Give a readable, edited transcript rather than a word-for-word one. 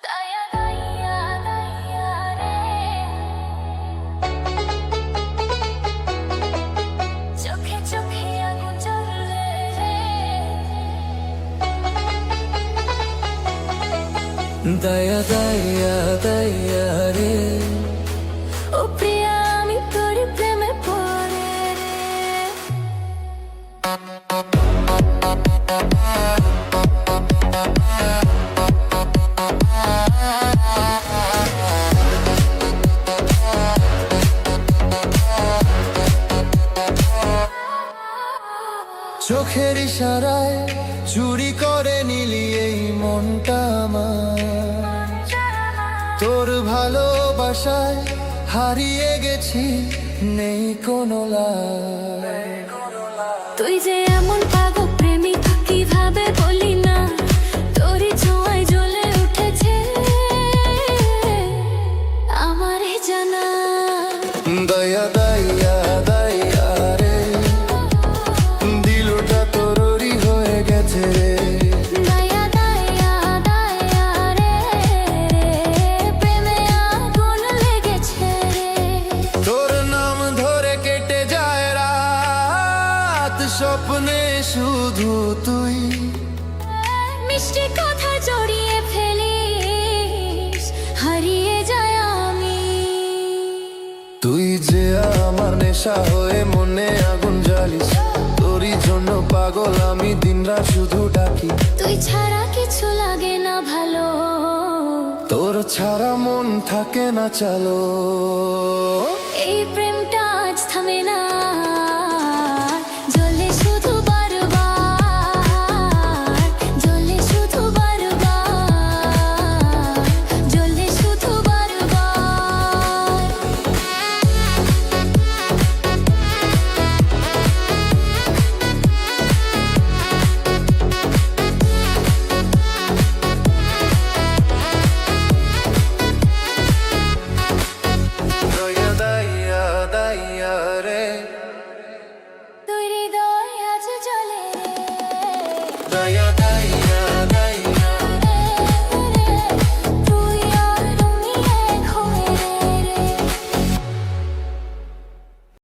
দায়া দাইয়া দাইয়া রে, চোখে চোখে আগুন জ্বললে রে। দায়া দাইয়া দাইয়া রে, ও প্রিয়া আমি তোর প্রেমে পড়ে রে। চোখের ইশারায় চুরি করে নিলি এই মনটা আমার। তোর ভালোবাসায় হারিয়ে গেছি, নেই কোনো লাভ। তুই যে এমন পাগল প্রেমিক কিভাবে বলি না, তোরই ছোঁয়ায় জ্বলে উঠেছে আমার জানা। দয়া দয়া দয়া রে, দিলটা তোরই হয়ে গেছে রে। দায়া দায়া দায়া রে, প্রেমে আগুন লেগেছে রে। তোর নাম ধরে কেটে যায় রাত, স্বপ্নে শুধু তুই। মিষ্টি কথা জড়িয়ে ফেলিস, হারিয়ে যায় আমি। তুই যে আমার নেশা হয়ে মনে আগুন জ্বালিস, তোরই জন্য পাগল আমি দিনরাত শুধু ডাকি। তুই ছাড়া কিছু লাগে না ভালো, তোর ছাড়া মন থাকে না চালো। এই প্রেমটা আজ থামে না।